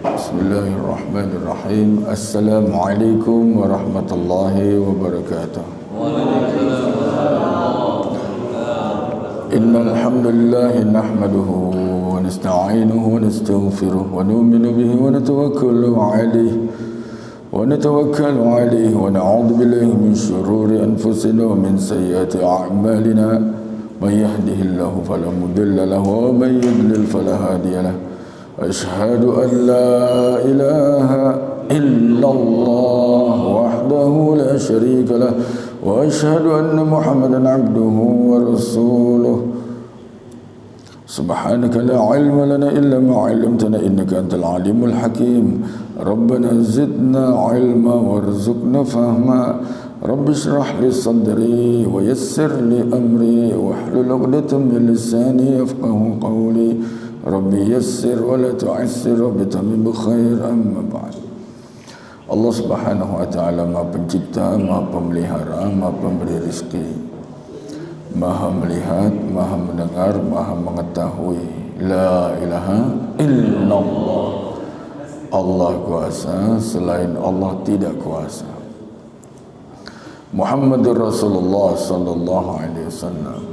Bismillahirrahmanirrahim. Assalamualaikum warahmatullahi wabarakatuh. Innal hamdalillah nahmaduhu wa nasta'inuhu wa nastaghfiruh wa nu'minu bihi wa natawakkalu 'alaihi wa na'udzu billahi min shururi anfusina wa min sayyiati a'malina. May yahdihillahu fala mudilla lahu wa may yudlil fala hadiya lahu. Asyhadu an la ilaha illallah wahdahu la syarika lah wa asyhadu anna Muhammadan abduhu wa rasuluh. Subhanaka la ilma lana illa ma 'allamtana innaka antal alimul hakim. Rabbana zidna ilma warzuqna fahma. Rabbi shrah li sadri wa yassir li amri wahlul 'uqdatam min lisani yafqahu qawli. Rabbi yassir wa la tu'assir wa tamim khair, amma ba'd. Allah Subhanahu wa taala Maha Pencipta, Maha Pemelihara, Maha Pemberi rezeki, Maha melihat, Maha mendengar, Maha mengetahui. La ilaha illallah. Allah kuasa, selain Allah tidak kuasa. Muhammadur Rasulullah sallallahu alaihi wasallam.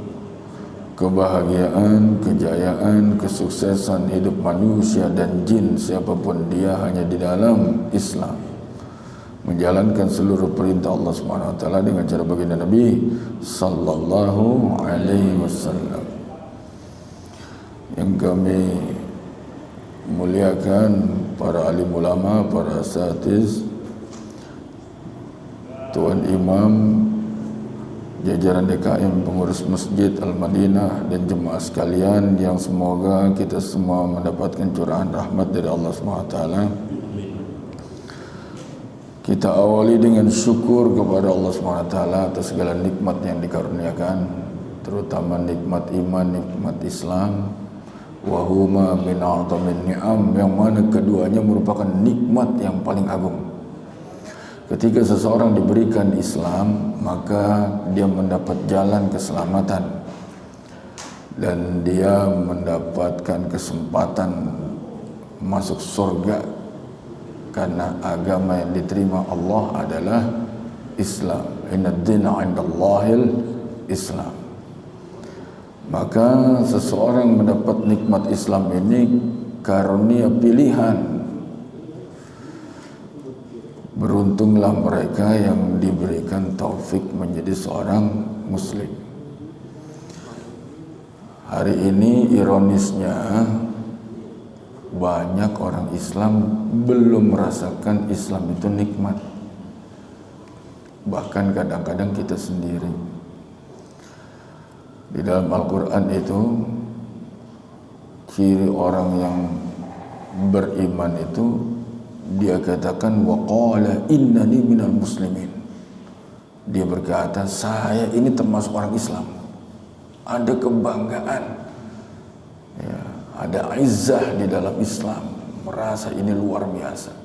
Kebahagiaan, kejayaan, kesuksesan hidup manusia dan jin siapapun dia hanya di dalam Islam, menjalankan seluruh perintah Allah Subhanahu wa taala dengan cara baginda Nabi sallallahu alaihi wasallam. Yang kami muliakan para alim ulama, para asatiz, tuan imam, jajaran DKM, pengurus Masjid Al-Madinah dan jemaah sekalian yang semoga kita semua mendapatkan curahan rahmat dari Allah SWT. Kita awali dengan syukur kepada Allah SWT atas segala nikmat yang dikaruniakan, terutama nikmat iman, nikmat Islam. Wahuma min a'zamin ni'am, yang mana keduanya merupakan nikmat yang paling agung. Ketika seseorang diberikan Islam, maka dia mendapat jalan keselamatan dan dia mendapatkan kesempatan masuk surga, karena agama yang diterima Allah adalah Islam. Inna ad-dina 'indallahil Islam. Maka seseorang mendapat nikmat Islam ini karunia pilihan. Beruntunglah mereka yang diberikan taufik menjadi seorang muslim. Hari ini ironisnya banyak orang Islam belum merasakan Islam itu nikmat. Bahkan kadang-kadang kita sendiri. Di dalam Al-Quran itu ciri orang yang beriman itu, dia katakan waqala innani minal muslimin. Dia berkata, saya ini termasuk orang Islam. Ada kebanggaan, ya, ada izzah di dalam Islam, merasa ini luar biasa.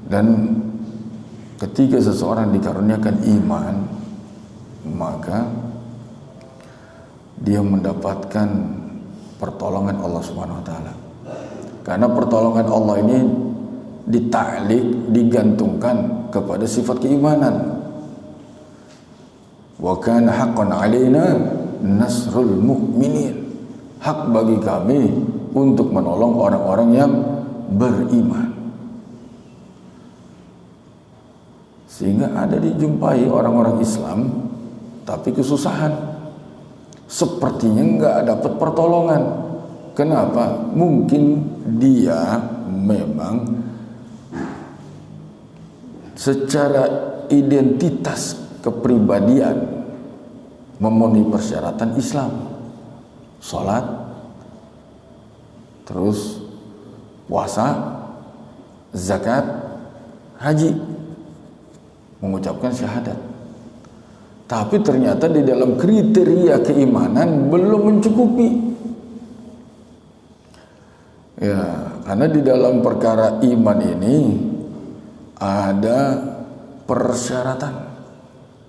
Dan ketika seseorang dikaruniakan iman, maka dia mendapatkan pertolongan Allah Subhanahu wa taala. Karena pertolongan Allah ini dita'liq, digantungkan kepada sifat keimanan. Wa kana haqqan 'alaina nasrul mu'minin. Hak bagi kami untuk menolong orang-orang yang beriman. Sehingga ada dijumpai orang-orang Islam tapi kesusahan, sepertinya enggak dapat pertolongan. Kenapa? Mungkin dia memang secara identitas kepribadian memenuhi persyaratan Islam, sholat, terus puasa, zakat, haji, mengucapkan syahadat. Tapi ternyata di dalam kriteria keimanan belum mencukupi. Ya, karena di dalam perkara iman ini ada persyaratan,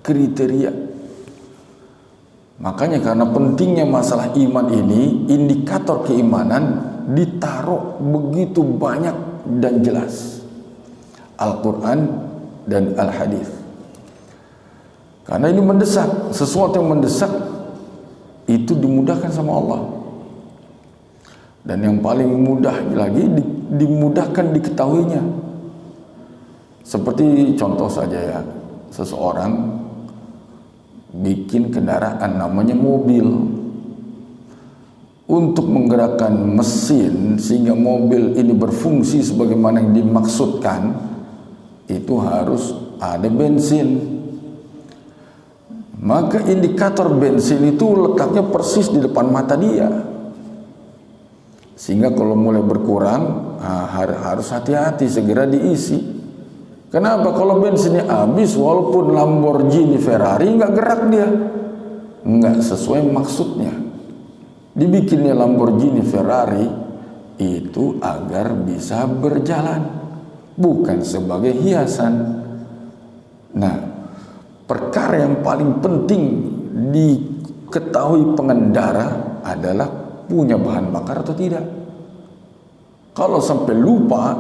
kriteria. Makanya karena pentingnya masalah iman ini, indikator keimanan ditaruh begitu banyak dan jelas, Al-Quran dan Al-Hadis. Karena ini mendesak, sesuatu yang mendesak itu dimudahkan sama Allah. Dan yang paling mudah lagi dimudahkan diketahuinya. Seperti contoh saja ya, seseorang bikin kendaraan namanya mobil. Untuk menggerakkan mesin sehingga mobil ini berfungsi sebagaimana yang dimaksudkan, itu harus ada bensin. Maka indikator bensin itu letaknya persis di depan mata dia, sehingga kalau mulai berkurang harus hati-hati, segera diisi. Kenapa? Kalau bensinnya habis, walaupun Lamborghini, Ferrari, nggak gerak dia, nggak sesuai maksudnya. Dibikinnya Lamborghini, Ferrari itu agar bisa berjalan, bukan sebagai hiasan. Nah, perkara yang paling penting diketahui pengendara adalah punya bahan bakar atau tidak. Kalau sampai lupa,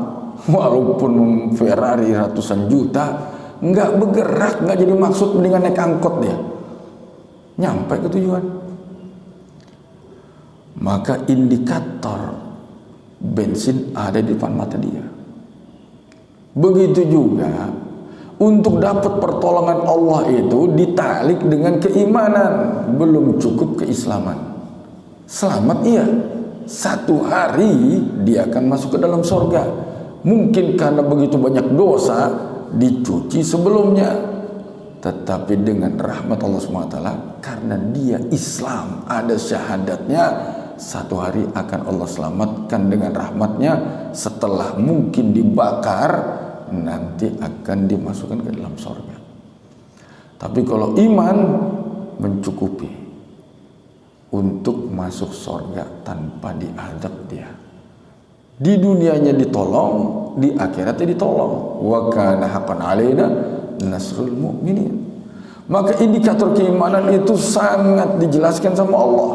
walaupun Ferrari ratusan juta, nggak bergerak, nggak jadi maksud, mendingan naik angkot dia, nyampe ke tujuan. Maka indikator bensin ada di depan mata dia. Begitu juga untuk dapat pertolongan Allah itu ditalik dengan keimanan. Belum cukup keislaman. Selamat iya, satu hari dia akan masuk ke dalam surga. Mungkin karena begitu banyak dosa dicuci sebelumnya, tetapi dengan rahmat Allah SWT, karena dia Islam, ada syahadatnya, satu hari akan Allah selamatkan dengan rahmatnya. Setelah mungkin dibakar, nanti akan dimasukkan ke dalam surga. Tapi kalau iman mencukupi untuk masuk surga tanpa diadab dia. Di dunianya ditolong, di akhiratnya ditolong. Wa kana haqqan alaina nasrul mu'minin. Maka indikator keimanan itu sangat dijelaskan sama Allah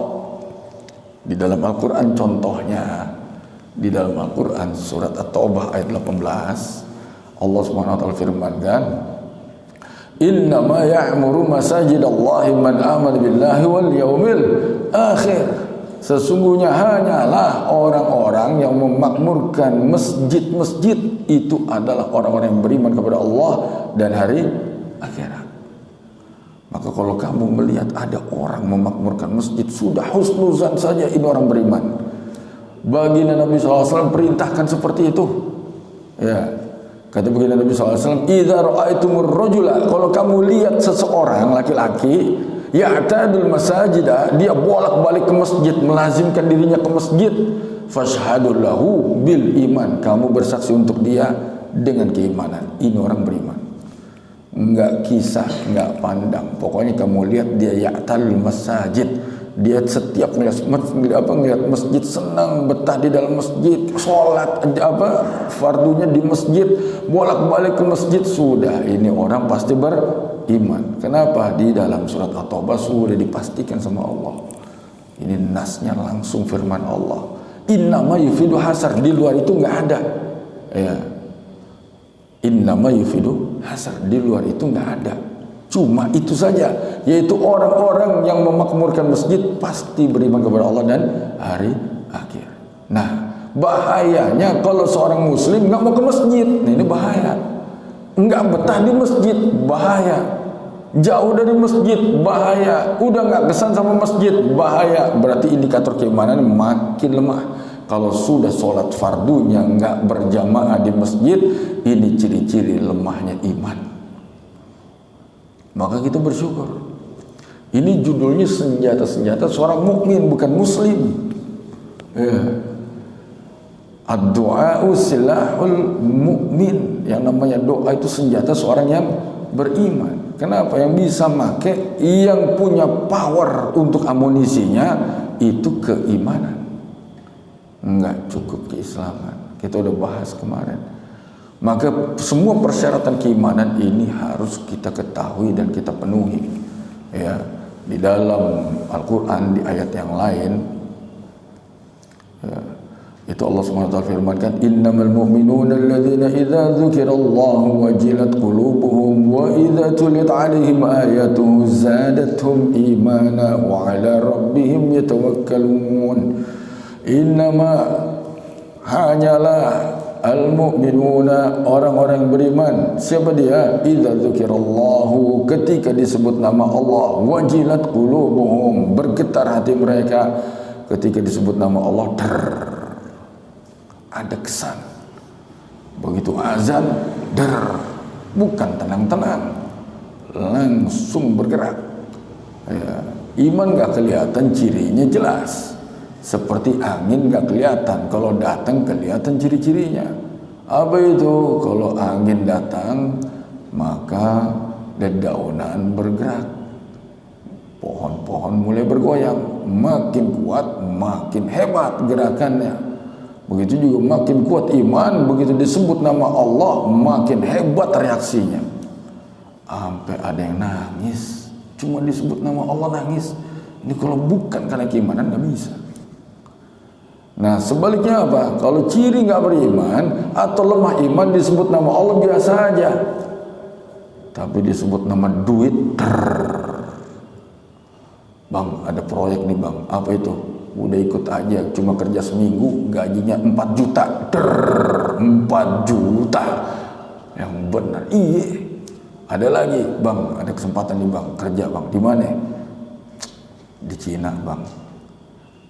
di dalam Al-Quran. Contohnya di dalam Al-Quran surat At-Taubah ayat 18, Allah SWT firmankan, innama ya'muru masajidallahi man amana billahi wal yaumil akhir. Sesungguhnya hanyalah orang-orang yang memakmurkan masjid-masjid itu adalah orang-orang yang beriman kepada Allah dan hari akhirat. Maka kalau kamu melihat ada orang memakmurkan masjid, sudah husnuzan saja ini orang beriman. Baginda Nabi SAW perintahkan seperti itu. Ya, kata baginda Nabi SAW, idza ra'aitumur rajula, kalau kamu lihat seseorang laki-laki ya'tadul masajidah, dia bolak-balik ke masjid, melazimkan dirinya ke masjid, fashhadu lahu bil iman, kamu bersaksi untuk dia dengan keimanan. Ini orang beriman. Enggak kisah, enggak pandang. Pokoknya kamu lihat dia ya'talul masajid, dia setiap ngeliat masjid senang, betah di dalam masjid, sholat fardunya di masjid, bolak-balik ke masjid, sudah ini orang pasti beriman. Kenapa? Di dalam surat At-Taubah sudah dipastikan sama Allah. Ini nasnya langsung firman Allah. Innama yufidu hasar, di luar itu enggak ada. Ya. Innama yufidu hasar, di luar itu nggak ada. Cuma itu saja, yaitu orang-orang yang memakmurkan masjid pasti beriman kepada Allah dan hari akhir. Nah, bahayanya kalau seorang muslim nggak mau ke masjid, nah ini bahaya. Nggak betah di masjid, bahaya. Jauh dari masjid, bahaya. Udah nggak kesan sama masjid, bahaya. Berarti indikator keimanan makin lemah. Kalau sudah sholat fardunya nggak berjamaah di masjid, ini ciri-ciri lemahnya iman. Maka kita bersyukur. Ini judulnya senjata-senjata seorang mukmin, bukan muslim. Ya. Ad-du'a'u silahul mu'min. Yang namanya doa itu senjata seorang yang beriman. Kenapa? Yang bisa make, yang punya power untuk amunisinya itu keimanan. Enggak cukup keislaman. Kita udah bahas kemarin. Maka semua persyaratan keimanan ini harus kita ketahui dan kita penuhi. Ya, di dalam Al-Quran di ayat yang lain, ya, Itu Allah SWT firmankan, innamal mu'minuna alladhina idza dzukirallahu wajilat qulubuhum wa idza tuliyat 'alaihim ayatuhu zadatuhum imana wa 'ala rabbihim yatawakkalun. Innama hanyalah al-mu'minuna, orang-orang beriman. Siapa dia? Idza dzukirallahu, ketika disebut nama Allah, wajilat qulubuhum, bergetar hati mereka ketika disebut nama Allah. Ada kesan. Begitu azan, bukan tenang-tenang, langsung bergerak. Ya. Iman gak kelihatan, cirinya jelas. Seperti angin gak kelihatan, kalau datang kelihatan ciri-cirinya. Apa itu? Kalau angin datang, maka dedaunan bergerak, pohon-pohon mulai bergoyang, makin kuat, makin hebat gerakannya. Begitu juga makin kuat iman, begitu disebut nama Allah, makin hebat reaksinya. Sampai ada yang nangis, cuma disebut nama Allah nangis. Ini kalau bukan karena keimanan gak bisa. Nah sebaliknya apa? Kalau ciri gak beriman atau lemah iman, disebut nama Allah biasa aja, tapi disebut nama duit, bang ada proyek nih bang, apa itu? Udah ikut aja, cuma kerja seminggu gajinya 4 juta. 4 juta yang benar. Iya. Ada lagi bang, ada kesempatan nih bang, kerja bang. Di mana? Di Cina bang.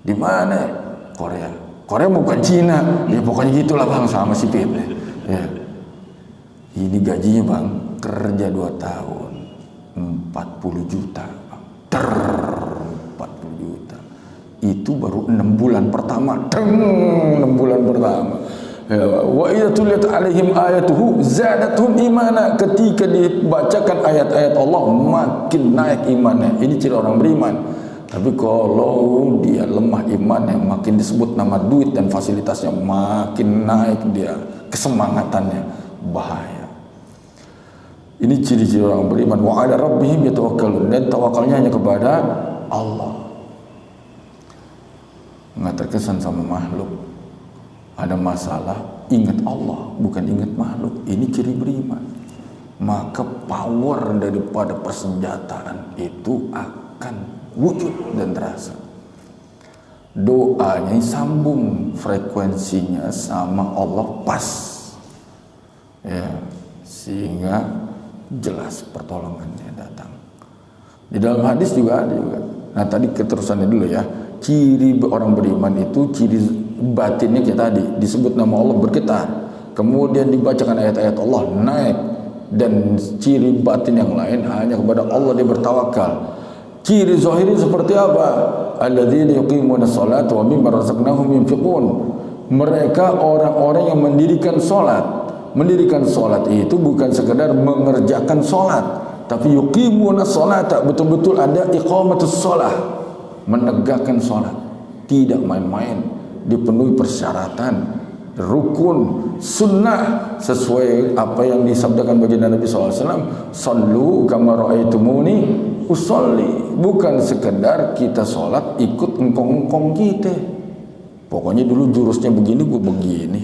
Di mana? Korea. Korea bukan Cina. Ya pokoknya gitulah bang, sama si Pip. Ya. Ini gajinya bang, kerja 2 tahun 40 juta bang. 40 juta. Itu baru 6 bulan pertama. 6 bulan pertama. Wa idza tuliyat 'alaihim ayatuhu zadatuhum imana. Ketika dibacakan ayat-ayat Allah, makin naik imannya. Ini ciri orang beriman. Tapi kalau dia lemah imannya, makin disebut nama duit dan fasilitasnya, makin naik dia kesemangatannya. Bahaya. Ini ciri-ciri orang beriman. Wa 'ala rabbihim yatawakkalun. Dan tawakalnya hanya kepada Allah. Nggak terkesan sama makhluk. Ada masalah, ingat Allah, bukan ingat makhluk. Ini ciri beriman. Maka power daripada persenjataan itu akan wujud dan terasa. Doanya sambung frekuensinya sama Allah pas, ya, sehingga jelas pertolongannya datang. Di dalam hadis juga ada juga. Nah tadi keterusannya dulu ya. Ciri orang beriman itu, ciri batinnya kayak tadi, disebut nama Allah bergetar, kemudian dibacakan ayat-ayat Allah naik, dan ciri batin yang lain hanya kepada Allah dia bertawakal. Ciri zahiri seperti apa? Alladzina yuqimuna sholata wa mimma razaqnahum yunfiqun. Mereka orang-orang yang mendirikan sholat. Mendirikan sholat itu bukan sekedar mengerjakan sholat, tapi yuqimuna sholata, betul-betul ada iqamatus sholah, menegakkan sholat, tidak main-main, dipenuhi persyaratan, rukun, sunnah, sesuai apa yang disabdakan baginda Nabi SAW. Sallu kama ra'aitumuni usolli. Bukan sekedar kita sholat ikut engkong-engkong kita. Pokoknya dulu jurusnya begini, gue begini.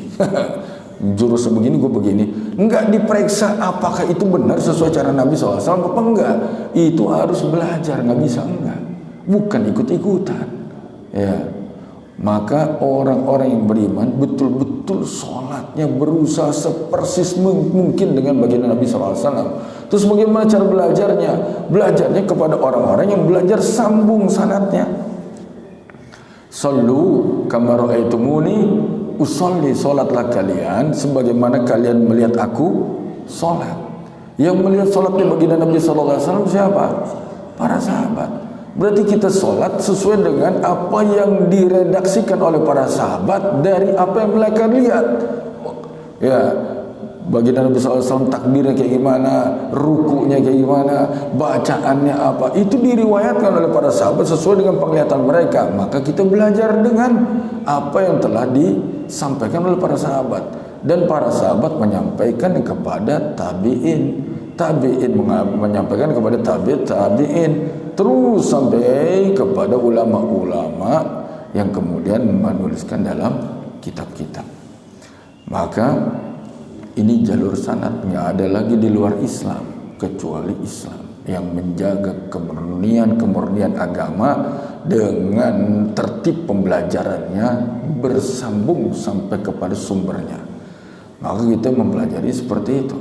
Jurusnya begini, gue begini. Enggak diperiksa apakah itu benar sesuai cara Nabi SAW apa enggak. Itu harus belajar, nggak bisa enggak. Bukan ikut-ikutan, ya. Maka orang-orang yang beriman betul-betul sholatnya berusaha sepersis mungkin dengan baginda Nabi SAW. Terus bagaimana cara belajarnya? Belajarnya kepada orang-orang yang belajar sambung sanadnya. Sallu kama ra'aitumuni usolli, sholatlah kalian sebagaimana kalian melihat aku sholat. Yang melihat sholatnya baginda Nabi SAW siapa? Para sahabat. Berarti kita sholat sesuai dengan apa yang diredaksikan oleh para sahabat dari apa yang mereka lihat. Ya, baginda Nabi SAW takbirnya kayak gimana, rukunya kayak gimana, bacaannya apa, itu diriwayatkan oleh para sahabat sesuai dengan penglihatan mereka. Maka kita belajar dengan apa yang telah disampaikan oleh para sahabat, dan para sahabat menyampaikan kepada tabi'in, tabi'in menyampaikan kepada tabi'in, terus sampai kepada ulama-ulama yang kemudian menuliskan dalam kitab-kitab. Maka ini jalur sanad, nggak ada lagi di luar Islam kecuali Islam yang menjaga kemurnian agama dengan tertib pembelajarannya bersambung sampai kepada sumbernya. Maka kita mempelajari seperti itu.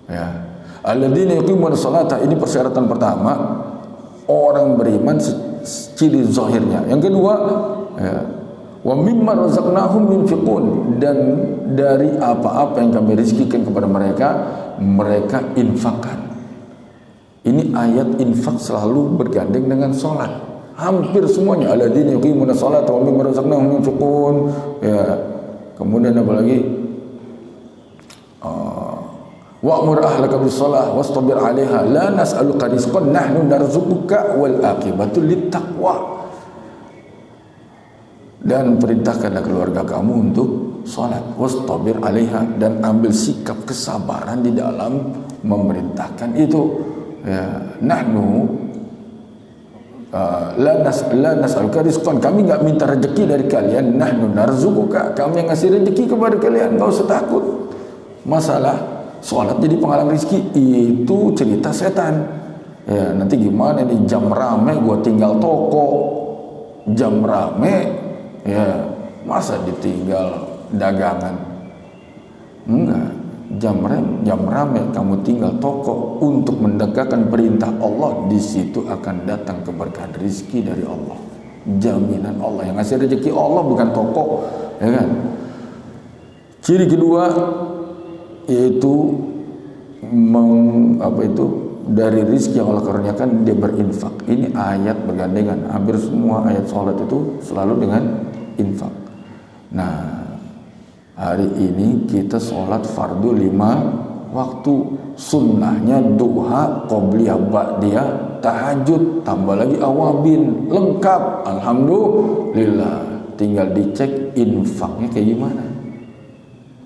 Ya, alladzina yuqimuna sholata, ini persyaratan pertama orang beriman, ciri zahirnya. Yang kedua, ya, wa mimma razaqnahum yunfiqun, dan dari apa-apa yang kami rizkikan kepada mereka, mereka infakkan. Ini ayat infak selalu bergandeng dengan sholat. Hampir semuanya alladzina yuqimuna sholata wa mimma razaqnahum yunfiqun. Ya, kemudian apa lagi? Wa'mur ahlaka bis-shalah wastabir 'alaiha la nas'aluka rizqan nahnu narzuquka wal aqibatu lit-taqwa. Dan perintahkanlah keluarga kamu untuk salat, wastabir 'alaiha, dan ambil sikap kesabaran di dalam memerintahkan itu. Ya, nahnu la nas'aluka rizqan, kami enggak minta rezeki dari kalian, nahnu narzuquka, kami yang ngasih rezeki kepada kalian, enggak usah takut. Masalah sholat jadi penghalang rizki itu cerita setan. Ya, nanti gimana nih, jam rame gua tinggal toko, jam rame, ya masa ditinggal dagangan? Enggak, jam rame kamu tinggal toko untuk mendekatkan perintah Allah, di situ akan datang keberkahan rizki dari Allah, jaminan Allah. Yang ngasih rezeki Allah, bukan toko, ya kan? Ciri kedua yaitu dari rizki yang Allah karuniakan dia berinfak. Ini ayat bergandengan, hampir semua ayat sholat itu selalu dengan infak. Nah, hari ini kita sholat fardu 5 waktu, sunnahnya duha, qobliyah, ba'diyah, tahajud, tambah lagi awabin, lengkap. Alhamdulillah. Tinggal dicek infaknya kayak gimana.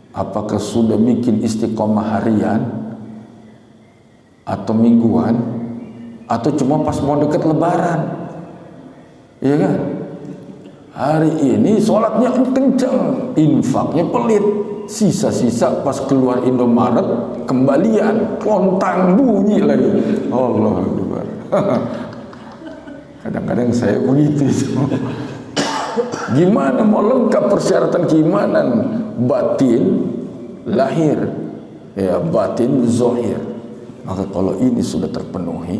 Apakah sudah bikin istiqomah harian atau mingguan, atau cuma pas mau deket lebaran? Iya kan? Hari ini sholatnya kenceng, infaknya pelit, sisa-sisa pas keluar Indomaret kembalian, kontang bunyi lagi. Allah Akbar. Kadang-kadang saya begitu. Gimana mau lengkap persyaratan keimanan? Batin lahir, ya batin zahir. Maka kalau ini sudah terpenuhi,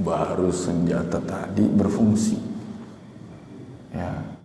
baru senjata tadi berfungsi. Ya,